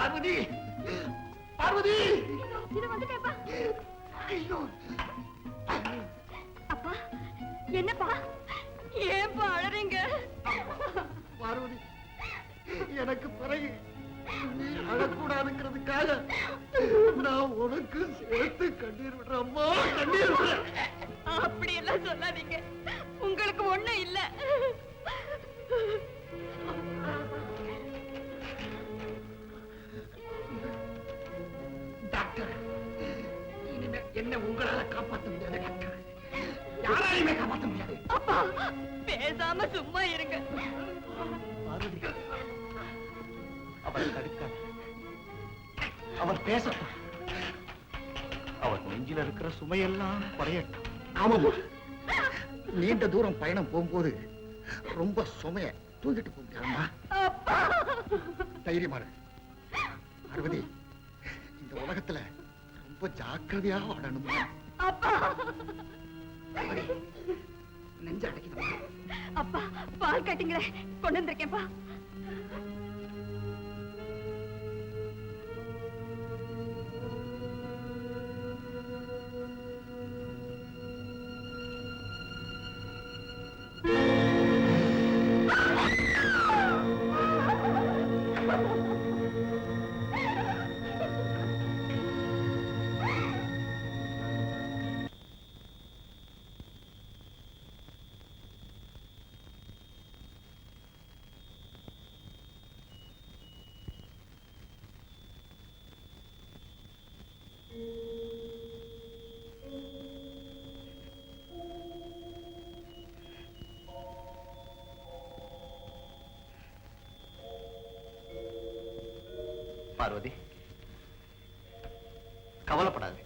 பார்வதி, பார்வதி, இது வந்துட்டேப்பா. ஐயோ அப்பா, என்னப்பா, ஏன்பா அழறீங்க? பார்வதி, எனக்கு பிறகு நீ அழக்கூடாதுங்கிறதுக்காக நான் உனக்கு சேர்த்து கண்ணீர் விடுறேன். அம்மா, கண்ணீர் விடுறேன். அப்படி எல்லாம் சொல்லாதீங்க, உங்களுக்கு ஒண்ணும் இல்ல. டாக்டர், இனிமே என்ன உங்களால காப்பாற்ற முடியாது டாக்டர். யாராலையுமே காப்பாற்ற முடியாது. அப்பா, பேசாம சும்மா இருங்க. பார்வதி, அவரை தடுக்காத. அவர் பேசட்டும். அவர் நெஞ்சில் இருக்கிற சுமையெல்லாம் குறையட்டும். ஆமாமா, நீண்ட தூரம் பயணம் போகும்போது ரொம்ப சுமைய தூக்கிட்டு போக முடியாதுமா. தைரியமா இரு பார்வதி. இந்த உலகத்துல ரொம்ப ஜாக்கிரதையா வாழணும். நெஞ்ச அடைக்குது. அப்பா, பால் கட்டிங்களே கொண்டு வந்திருக்கேன்ப்பா. பார்வதி, கவலைப்படாது.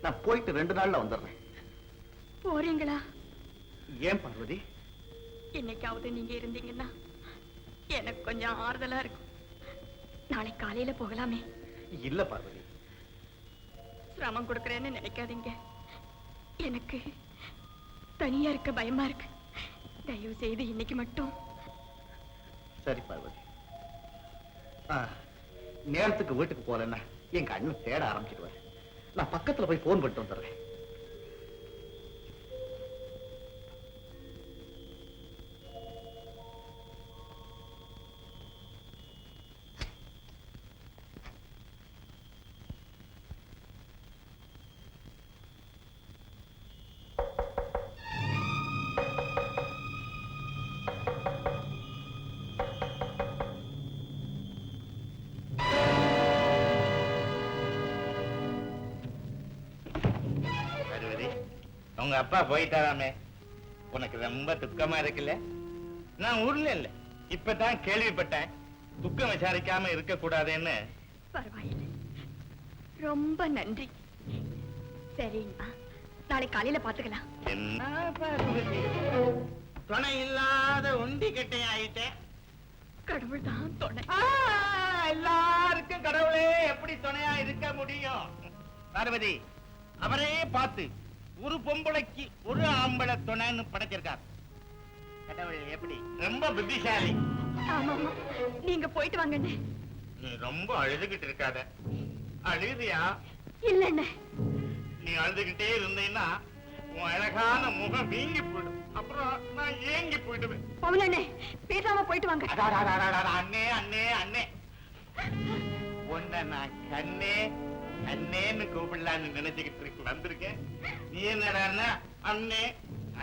நான் போயிட்டு 2 நாள்ல வந்துடுறேன். போறீங்களா? ஏன் பார்வதி? இன்னைக்காவது நீங்க இருந்தீங்கன்னா எனக்கு கொஞ்சம் ஆறுதலா இருக்கும். நாளை காலையில போகலாமே. இல்ல பார்வதி, சிரமம் கொடுக்கறேன்னு நினைக்காதீங்க. எனக்கு தனியா இருக்க பயமா இருக்கு. தயவு செய்து இன்னைக்கு மட்டும். சரி பார்வதி, நேரத்துக்கு வீட்டுக்கு போறேன்னா எங்க அண்ணன் தேட ஆரம்பிச்சிடுவாரு. நான் பக்கத்துல போய் போன் பண்ணிட்டு வந்துடுறேன். உங்க அப்பா போயிட்டாராமே, உனக்கு ரொம்ப துக்கமா இருக்குல்ல? நான் ஊர்ல இல்ல, இப்பதான் கேள்விப்பட்டேன். துக்கம் விசாரிக்காம இருக்க கூடாதுன்னு. பரவாயில்லை, ரொம்ப நன்றி. சரிங்க, நாளை காலையில பாத்துக்கலாம். என்ன பார்வதி, துணை இல்லாத ஒண்டி கட்டை ஆயிட்டேன். கடவுள் தான் துணை. எல்லாருக்கும் கடவுளே எப்படி துணையா இருக்க முடியும்? பார்வதி, அவரே பார்த்து ஒரு பொம்பளைக்கு ஒரு ஆம்பளை துணைன்னு படைச்சிருக்கார். கடவுள் எப்படி ரொம்ப புத்திசாலி. ஆமா, நீங்க போயிட்டு வாங்க. நீ ரொம்ப அழுதுகிட்டு இருக்காத. அழுதியா? இல்ல, நீ அழுதுகிட்டே இருந்தீன்னா உன் அழகான முகம் வீங்கி போயிடும். அப்புறம் நான் ஏங்கி போயிடுவேன். பவுனே, பேசாம போயிட்டு வாங்க. அண்ணே அண்ணே அண்ணே, உன்னை நான் கண்ணே அண்ணேன்னு கூப்பிடலான்னு நினைச்சுக்கிட்டு வந்திருக்கேன். நீ என்னடா அண்ணே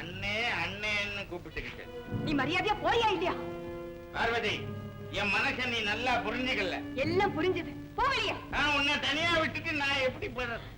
அண்ணே அண்ணேன்னு கூப்பிட்டுக்கிட்ட. நீ மரியாதையா போறியா இல்லையா? பார்வதி, என் மனச நீ நல்லா புரிஞ்சுக்கல. எல்லாம் புரிஞ்சது, போகலையா? உன்னை தனியா விட்டுட்டு நான் எப்படி போறது?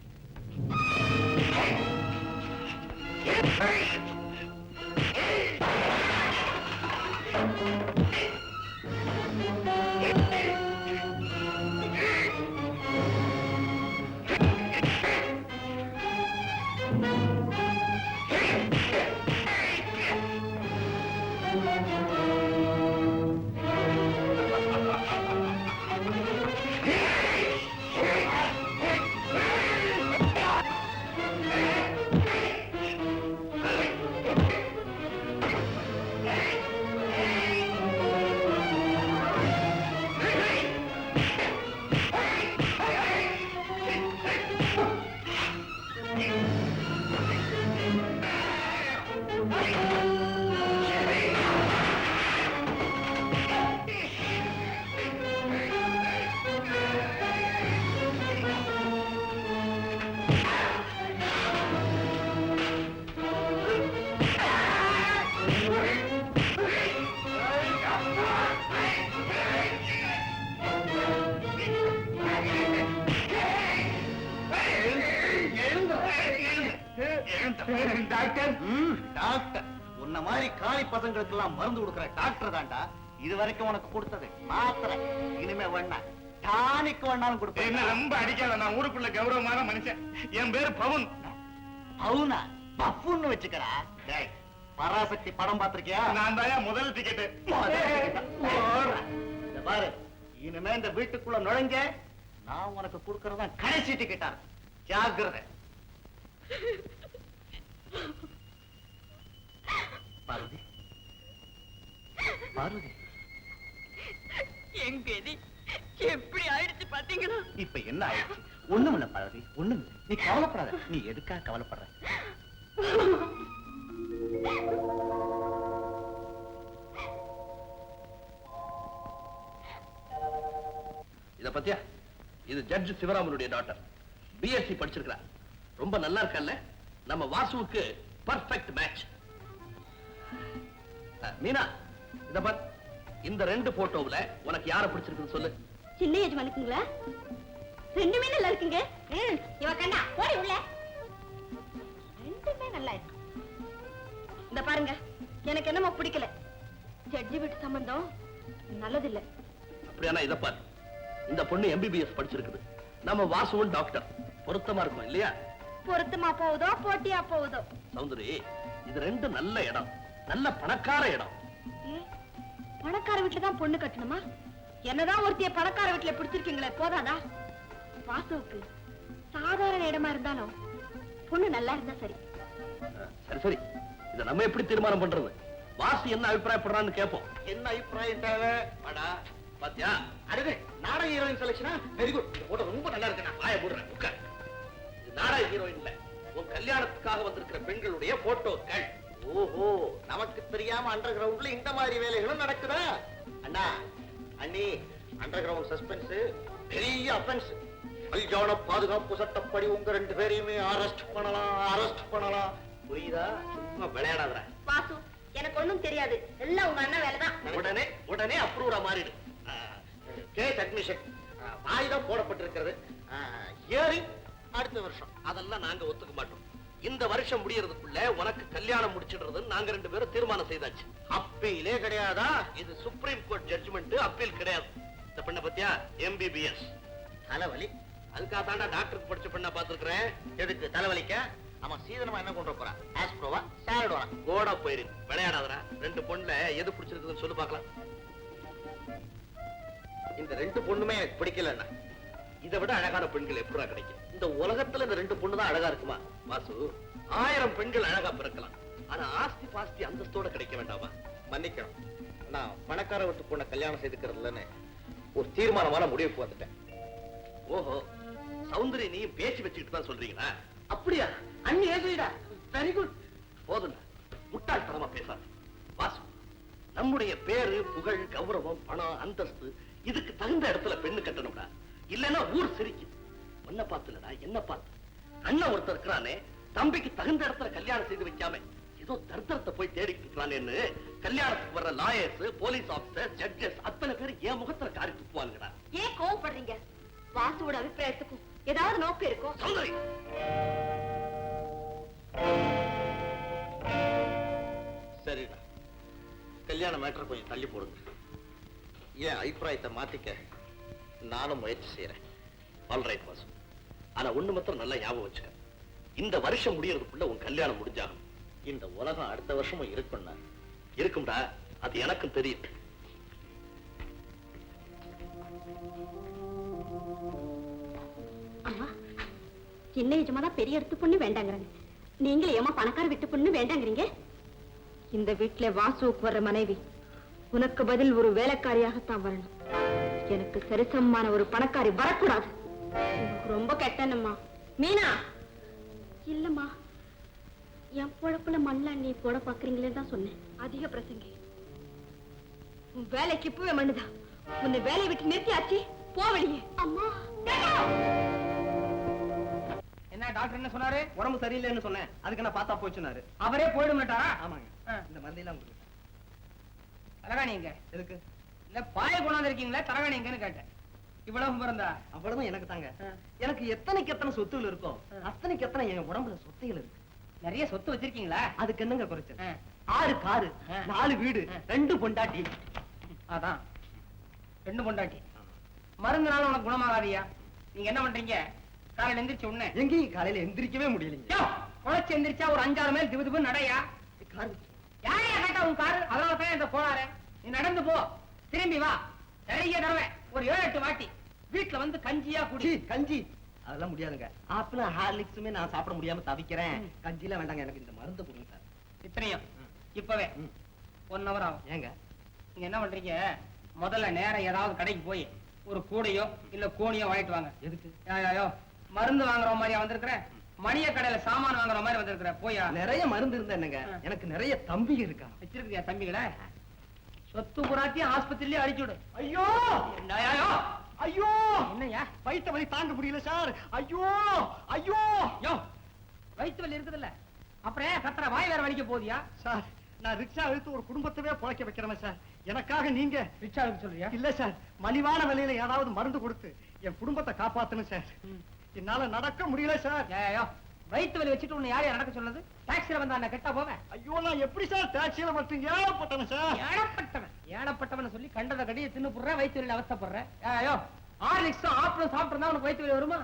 டாக்டர் டாக்டர் உன்ன மாதிரி காலி பசங்களுக்கு எல்லாம் மருந்து கொடுக்கிற டாக்டர் தான்டா இது வரைக்கும் உனக்கு கொடுத்தது மாத்திரை. இனிமே வேணா டானிக் வேணாலும் என்ன கொடுப்பேன். ரொம்ப அடிக்காத, நான் ஊருக்குள்ள கௌரவமான மனுஷன். என் பேரு பவுன். பவுனா பஃபுன்னு வச்சுக்கடா. டேய், பராசக்தி படம் பார்த்திருக்கியா? நான் தான் முதல் டிக்கெட்டு. இந்த பாரு, இனிமே இந்த வீட்டுக்குள்ள நுழைஞ்ச நான் உனக்கு கொடுக்கறதா கடைசி டிக்கெட்டா. ஜாக்கிரதை. பார்வதி, பார்வதி, என் கதி எப்படி ஆயிடுச்சு பாத்தீங்களா? இப்ப என்ன ஆயிடுச்சு? ஒண்ணும் இல்ல பார்வதி, ஒண்ணும் இல்ல. நீ கவலைப்படாத. நீ எதுக்காக கவலைப்படுற? இத பத்தியா? இது ஜட்ஜ் சிவராமனுடைய டாக்டர். பிஎஸ்சி படிச்சிருக்கா. ரொம்ப நல்லா இருக்கல்ல? நம்ம வாசுவுக்கு பர்ஃபெக்ட் மேட்ச். மீனா, இத பார். இந்த ரெண்டு போட்டோவுல உனக்கு யாரை பிடிச்சிருக்குன்னு சொல்லு. சின்ன எஜமானுக்குங்களா? ரெண்டுமே நல்லா இருக்குங்க. இவ கண்ணா போடி உள்ள. ரெண்டுமே நல்லா இருக்கு. இந்த பாருங்க, எனக்கு என்னமோ பிடிக்கல. ஜட்ஜி வீட்டு சம்பந்தம் நல்லதில்லை. அப்படியானா இத பார். இந்த பொண்ணு எம்பிபிஎஸ் படிச்சிருக்குது. நம்ம வாசுவும் டாக்டர். பொருத்தமா இருக்கும் இல்லையா? பொருத்தமா போகுதோ போட்டியா போகுதோ. சௌந்தரி, இது ரெண்டு நல்ல இடம், நல்ல பணக்கார இடம். பணக்கார வீட்டுல தான் பொண்ணு கட்டணுமா? என்னதான் ஒருத்திய பணக்கார வீட்டுல பிடிச்சிருக்கீங்களே, போதாதா? வாசுவுக்கு சாதாரண இடமா இருந்தாலும் பொண்ணு நல்லா இருந்தா சரி. சரி சரி, இத நம்ம எப்படி தீர்மானம் பண்றது? வாசு என்ன அபிப்பிராயப்படுறான்னு கேட்போம். என்ன அபிப்பிராயம் தேவை? அடா, பாத்தியா? அடுத்து நாடக ஹீரோயின் செலக்ஷனா? Very good. போட்டோ ரொம்ப நல்லா இருக்கு. நான் வாய போடுறேன். உட்கார். இது நாடக ஹீரோயின் இல்ல, உன் கல்யாணத்துக்காக வந்திருக்கிற பெண்களுடைய போட்டோக்கள். ஓஹோ, நமக்கு தெரியாம அண்டர் கிரவுண்ட்ல இந்த மாதிரி வேலைகளும் நடக்குதா? அண்ணா, அண்ணி, அண்டர் கிரவுண்ட் சஸ்பென்ஸ் பெரிய அஃபென்ஸ். கல்யாண பாதுகாப்பு சட்டப்படி உங்க ரெண்டு பேரையுமே அரெஸ்ட் பண்ணலாம். புரியுதா? சும்மா விளையாடாத. வாசு, எனக்கு ஒண்ணும் தெரியாது. எல்லாம் உங்க அண்ணன் வேலைதான். உடனே அப்ரூவரா மாறிடு. கேஸ் அட்மிஷன் வாய்தான் போடப்பட்டிருக்கிறது. ஹியரிங் அடுத்த வருஷம். அதெல்லாம் நாங்க ஒத்துக்க மாட்டோம். இந்த வருஷம் முடியறதுக்குள்ள உனக்கு கல்யாணம் முடிச்சிடுறது நாங்க ரெண்டு பேரும் தீர்மானம் செய்தாச்சு. அப்பீலே கிடையாதா? இது சுப்ரீம் கோர்ட் ஜட்ஜ்மெண்ட், அப்பீல் கிடையாது. இந்த பெண்ணை பத்தியா? எம்பிபிஎஸ். தலைவலி. அதுக்காக தாண்டா டாக்டருக்கு படிச்ச பெண்ணா பாத்துருக்கிறேன். எதுக்கு தலைவலிக்க? ஆமா, சீதனமா என்ன கொண்டு போறா? ஆஸ்ப்ரோவா சாலடுவா? கோடா போயிரு. விளையாடாதரா. ரெண்டு பொண்ணுல எது பிடிச்சிருக்குதுன்னு சொல்லு பாக்கலாம். இந்த ரெண்டு பொண்ணுமே எனக்கு பிடிக்கலன்னா. இதை விட அழகான பெண்கள் எப்படா கிடைக்கும்? இந்த உலகத்துல இந்த ரெண்டு பொண்ணு தான் அழகா இருக்குமா? வாசு, 1000 பெண்கள் அழகா பிறக்கலாம். ஆனா ஆஸ்தி பாஸ்தி அந்தஸ்தோட கிடைக்க வேண்டாமா? மன்னிக்கணும், நான் பணக்கார வீட்டு பொண்ணை கல்யாணம் செய்துக்கிறதுலன்னு ஒரு தீர்மானமான முடிவுக்கு வந்துட்டேன். ஓஹோ, சௌந்தரி நீ பேச்சு வச்சுக்கிட்டு தான் சொல்றீங்களா? அப்படியா? அண்ணி ஏசுடா. Very good. போதுண்டா, முட்டாள்தனமா பேசாத. வாசு, நம்முடைய பேரு, புகழ், கௌரவம், பணம், அந்தஸ்து இதுக்கு தகுந்த இடத்துல பெண்ணு கட்டணும்டா. இல்லன்னா ஊர் சிரிக்கும். உன்னை பார்த்துலடா, என்ன பார்த்து. அண்ணன் ஒருத்தர் இருக்கிறானே, தம்பிக்கு தகுந்த இடத்துல கல்யாணம் செய்து வைக்காம ஏதோ தர்த்தரத்தை போய் தேடிட்டு இருக்கிறானேன்னு கல்யாணத்துக்கு வர்ற லாயர்ஸ், போலீஸ் ஆபீசர், ஜட்ஜஸ் அத்தனை பேர் என் முகத்துல காரி துப்புவாங்கடா. ஏன் கோவப்படுறீங்க? வாசுவோட அபிப்பிராயத்துக்கும் ஏதாவது நோக்கம் இருக்கும். சௌந்தரி, சரிடா, கல்யாண மேட்டர் கொஞ்சம் தள்ளி போடுங்க. ஏன் அபிப்பிராயத்தை மாத்திக்க நானும் முயற்சி செய்யறேன். ஆல்ரைட் வாசு. ஆனா ஒண்ணு மாத்திரம் நல்லா ஞாபகம் வச்சுக்க. இந்த வருஷம் முடியறதுக்குள்ள உன் கல்யாணம் முடிஞ்சாகும். இந்த உலகம் அடுத்த வருஷமும் இருக்கும்னா? இருக்கும்டா, அது எனக்கும் தெரியும். அம்மா, சின்ன எஜமாதான் பெரிய இடத்து பொண்ணு வேண்டாங்கிறாங்க. நீங்களே ஏமா பணக்கார வீட்டு பொண்ணு வேண்டாங்கிறீங்க? இந்த வீட்டுல வாசுவுக்கு வர்ற மனைவி உனக்கு பதில் ஒரு வேலைக்காரியாகத்தான் வரணும். எனக்கு சரிசமமான ஒரு பணக்காரி வரக்கூடாது. ரொம்ப கெட்டனம்மா. மீனா, இல்லம்மா, என் பொழப்புல மண்ணா நீ போட பாக்குறீங்களே தான் சொன்னேன். அதிக பிரசங்கி. உன் வேலைக்கு இப்பவே மண்ணுதான். உன்னை வேலையை விட்டு நிறுத்தியாச்சு. போவழியே. அம்மா, என்ன டாக்டர் என்ன சொன்னாரு? உடம்பு சரியில்லைன்னு சொன்னேன். அதுக்கு நான் பார்த்தா போச்சுனாரு. அவரே போயிடும்ட்டாரா? ஆமாங்க. இந்த மருந்தெல்லாம் கொடுங்க. தரகாணி எங்க? எதுக்கு? இல்ல பாய கொண்டாந்து இருக்கீங்களா? தரகாணி எங்கன்னு கேட்டேன். இவ்வளவு பிறந்தா? அவ்வளவுதான் எனக்கு தாங்க. எனக்கு எத்தனைக்கு எத்தனை சொத்துகள் இருக்கோ அத்தனைக்கு எத்தனை என் உடம்புல சொத்தைகள் இருக்கு. நிறைய சொத்து வச்சிருக்கீங்களா? அதுக்கு என்னங்க குறைச்சல்? 6 காரு, 4 வீடு, 2 பொண்டாட்டி. அதான் 2 பொண்டாட்டி. மருந்துனால உனக்கு குணமாகாதியா? நீங்க என்ன பண்றீங்க? காலையில எந்திரிச்ச உடனே எங்கேயும் காலையில எந்திரிக்கவே முடியலைங்க. குழைச்சு எந்திரிச்சா ஒரு 5-6 மைல் திபு திபு நடையா? கார் யாரையா கேட்டா உன் காரு? அதனால தான் இந்த போறாரு. நீ நடந்து போ, திரும்பி வா. நிறைய தடவை ஒரு 7-8 வாட்டி வீட்டுல வந்து கஞ்சியா குடி. கஞ்சி அதெல்லாம் முடியாதுங்க. ஆப்பிளும் ஹார்லிக்ஸுமே நான் சாப்பிட முடியாம தவிக்கிறேன். கஞ்சிலாம் வேண்டாங்க, எனக்கு இந்த மருந்து கொடுங்க சார். இத்தனையும் இப்பவே 1 hour ஆகும். ஏங்க நீங்க என்ன பண்றீங்க? முதல்ல நேரம் ஏதாவது கடைக்கு போய் ஒரு கூடையோ இல்ல கோணியோ வாங்கிட்டு வாங்க. எதுக்கு? ஐயோ, மருந்து வாங்குற மாதிரியா வந்திருக்கிற? மணிய கடையில சாமான் வாங்குற மாதிரி வந்திருக்கிற. போயா. நிறைய மருந்து இருந்தா என்னங்க, எனக்கு நிறைய தம்பி இருக்கா. வச்சிருக்கியா தம்பிகளை? சொத்து புறாத்தையும் ஆஸ்பத்திரியிலே அடிச்சு விடு. ஐயோ என்னையா? ஐயோ என்னையா? வயிற்று வலி தாங்க முடியல சார். ஐயோ ஐயோ யோ, வயிற்று வலி இருக்குதுல்ல, அப்புறம் ஏன் கத்துற? வாய் வேற வலிக்க போதியா? சார், நான் ரிக்ஷா எடுத்து ஒரு குடும்பத்தவே பொழைக்க வைக்கிறேன் சார். எனக்காக நீங்க ரிக்ஷா எடுக்க சொல்றியா? இல்ல சார், மலிவான விலையில ஏதாவது மருந்து கொடுத்து என் குடும்பத்தை காப்பாத்தணும் சார். என்னால நடக்க முடியல சார். ஏயோ, வயிற்று வலி வச்சுட்டு உன்னை யாரையா நடக்க சொன்னது? டாக்ஸில வந்தா என்ன கெட்டா போவேன்? ஐயோ, நான் எப்படி சார் டாக்ஸியில மட்டும் ஏழப்பட்டவன் சார். ஏழப்பட்டவன் சொல்லி கண்டத கடியை தின்னு புடுற, வயிற்று வலியில அவஸ்தைப்படுற. ஏயோ, ஹார்லிக்ஸும் ஆப்பிளும் சாப்பிட்டு உனக்கு வயிற்று வலி வருமா?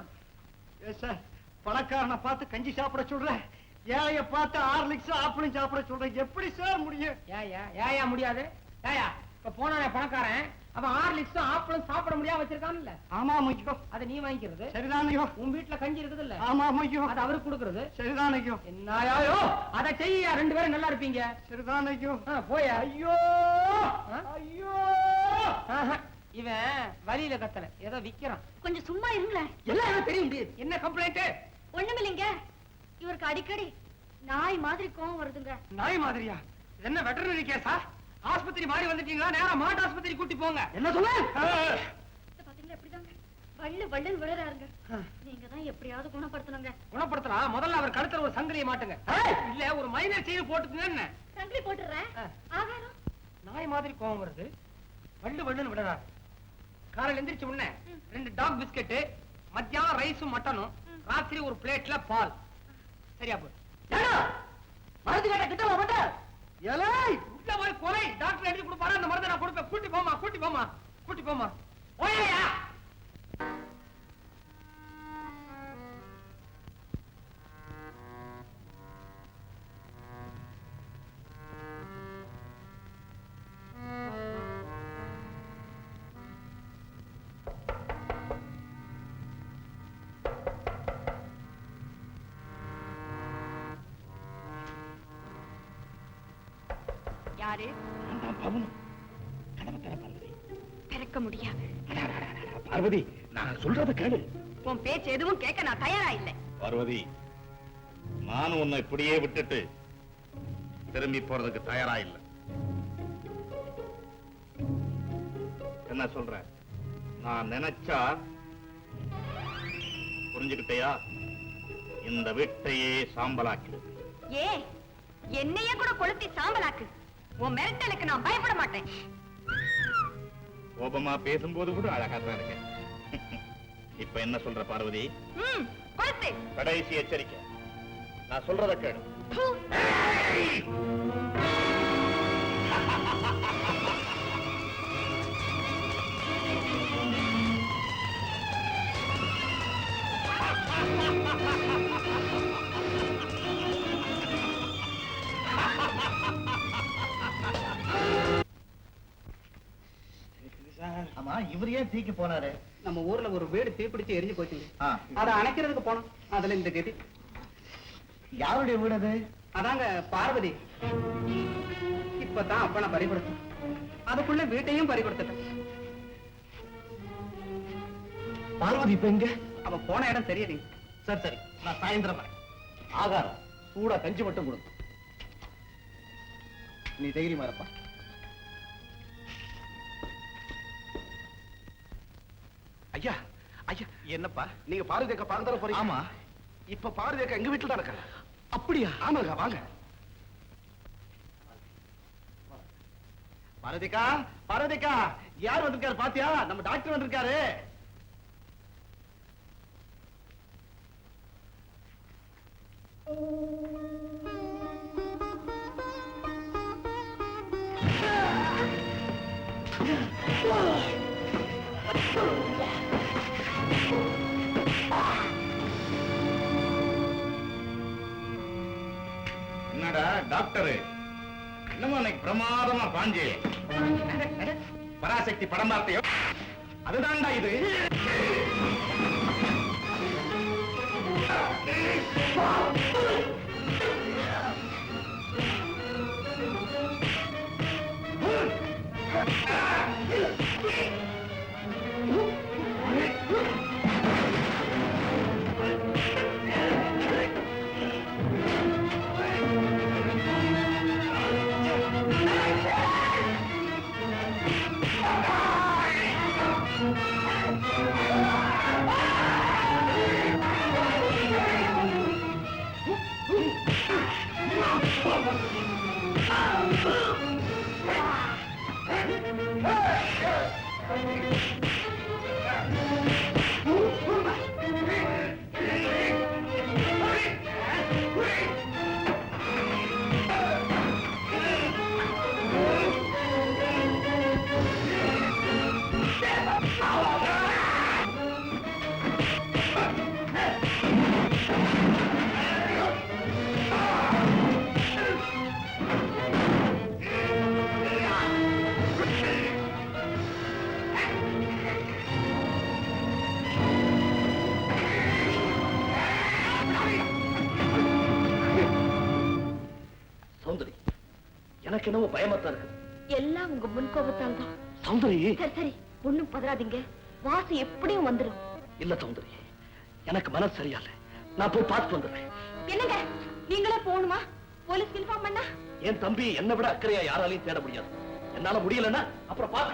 ஏ சார், பணக்காரனை பார்த்து கஞ்சி சாப்பிட சொல்றேன், ஏழைய பார்த்து ஹார்லிக்ஸும் ஆப்பிளும் சாப்பிட சொல்றேன். எப்படி சார் முடியும்? ஏயா முடியாது? ஏயா, இப்ப போனானே பணக்காரன், அவன் ஹார்லிக்ஸும் ஆப்பிளும் சாப்பிட முடியாம வச்சிருக்கான்ல. ஆமா ஐயோ. அதை நீ வாங்கிக்கிறது சரிதான் ஐயோ. உன் வீட்டுல கஞ்சி இருக்குது இல்ல? ஆமா ஐயோ. அது அவருக்கு கொடுக்கறது. சரிதான் ஐயோ. என்னையோ அதை செய்ய, 2 பேரும் நல்லா இருப்பீங்க. சரிதான் ஐயோ. போயா. ஐயோ ஐயோ. இவன் வலியில கத்தல, ஏதோ விக்கிறான். கொஞ்சம் சும்மா இருங்களேன். எல்லாம் எனக்கு தெரியும் முடியுது. என்ன கம்ப்ளைண்ட்? ஒண்ணுமில்லைங்க, இவருக்கு அடிக்கடி நாய் மாதிரி கோவம் வருதுங்க. நாய் மாதிரியா? என்ன வெட்டரினரி கேஸா? ஆஸ்பத்திரி மாறி வந்துட்டீங்களா? நேரா மாட்டு ஆஸ்பத்திரி கூட்டி போங்க. என்ன சொல்ல? பாத்தீங்களா, எப்படிதாங்க வள்ளு வள்ளுன்னு விழுறாருங்க. நீங்க தான் எப்படியாவது குணப்படுத்தணுங்க. குணப்படுத்தலாம். முதல்ல அவர் கழுத்துல ஒரு சங்கிலியை மாட்டுங்க. இல்ல ஒரு மைனர் செயின் போட்டுக்குங்க. என்ன சங்கிலி போட்டுறேன். ஆகாரம் நாய் மாதிரி கோவம் வருது, வள்ளு வள்ளுன்னு விடுறாரு. காலையில எந்திரிச்ச உடனே 2 டாக் பிஸ்கெட், மத்தியானம் ரைஸும் மட்டனும், ராத்திரி ஒரு பிளேட்ல பால். சரியா போய் மருந்து கேட்ட கிட்ட மாட்ட. ஏலே, உள்ள போய் கொலை டாக்டர் எழுதி கொடுப்பாரு. அந்த மருந்தை நான் கொடுப்பேன். கூட்டி போமா, கூட்டி போமா, கூட்டி போமா. ஓயா. யாரு? திறக்க முடியாது. பார்வதி, நான் சொல்றத கேளு. உன் பேச்சு எதுவும் கேட்க நான் தயாரா இல்லை. பார்வதி, நானும் உன்னை இப்படியே விட்டுட்டு திரும்பி போறதுக்கு தயாரா இல்லை. என்ன சொல்ற? நான் நினைச்சா புரிஞ்சுக்கிட்டயா? இந்த வீட்டையே சாம்பலாக்கி. ஏ, என்னையே கூட கொளுத்தி சாம்பலாக்கு. உன் மிரட்டலுக்கு நான் பயப்பட மாட்டேன். கோபமா பேசும்போது கூட அழகா தான் இருக்கேன். இப்ப என்ன சொல்ற பார்வதி? கொளுத்து. கடைசி எச்சரிக்கை, நான் சொல்றத கேளு. ஆமா, இவர் ஏன் தீக்கு போனாரு? நம்ம ஊர்ல ஒரு வீடு தீப்பிடிச்சு எரிஞ்சு போச்சுங்க. ஆ, அதை அணைக்கிறதுக்கு போனோம். அதுல இந்த கதி. யாருடைய வீடு அது? அதாங்க பார்வதி. இப்பதான் அப்ப நான் பறி கொடுத்தேன். அதுக்குள்ள வீட்டையும் பறி கொடுத்துட்டேன். பார்வதி இப்ப எங்க? அவ போன இடம் தெரியலீங்க. சரி சரி, நான் சாயந்தரம் வரேன். ஆகாரம் சூடா கஞ்சி மட்டும் கொடுங்க. நீ தைரியமா இருப்பா. ஐயா ஐயா, என்னப்பா நீங்க பாரதி அக்கா பார்க்க தர போறீங்க? ஆமா. இப்ப பாரதி அக்கா எங்க வீட்டுல தான் இருக்கா. அப்படியா? ஆமாங்க, வாங்க. பார்வதிக்கா, பார்வதிக்கா, யார் வந்திருக்காரு பாத்தியா? நம்ம டாக்டர் வந்திருக்காரு. என்னடா டாக்டரு, என்னமோ எனக்கு பிரமாதமா பாஞ்சு பராசக்தி படம் பார்த்தையோ, அதுதான்டா இது. சௌந்தரி, எனக்கு என்னவோ பயமாத்தான் இருக்கு. எல்லாம் உங்க முன்கோபத்தால் தான். சௌந்தரி, சரி சரி, ஒண்ணும் பதறாதீங்க. வாசு எப்படியும் வந்துடும். இல்ல சௌந்தரி, எனக்கு மனசு சரியால. நான் போய் பார்த்து வந்துடுறேன். என்னங்க, நீங்களே போகணுமா? போலீஸ்க்கு இன்ஃபார்ம் பண்ணா? என் தம்பி என்னை விட அக்கறையா யாராலையும் தேட முடியாது. என்னால முடியலன்னா அப்புறம் பார்த்து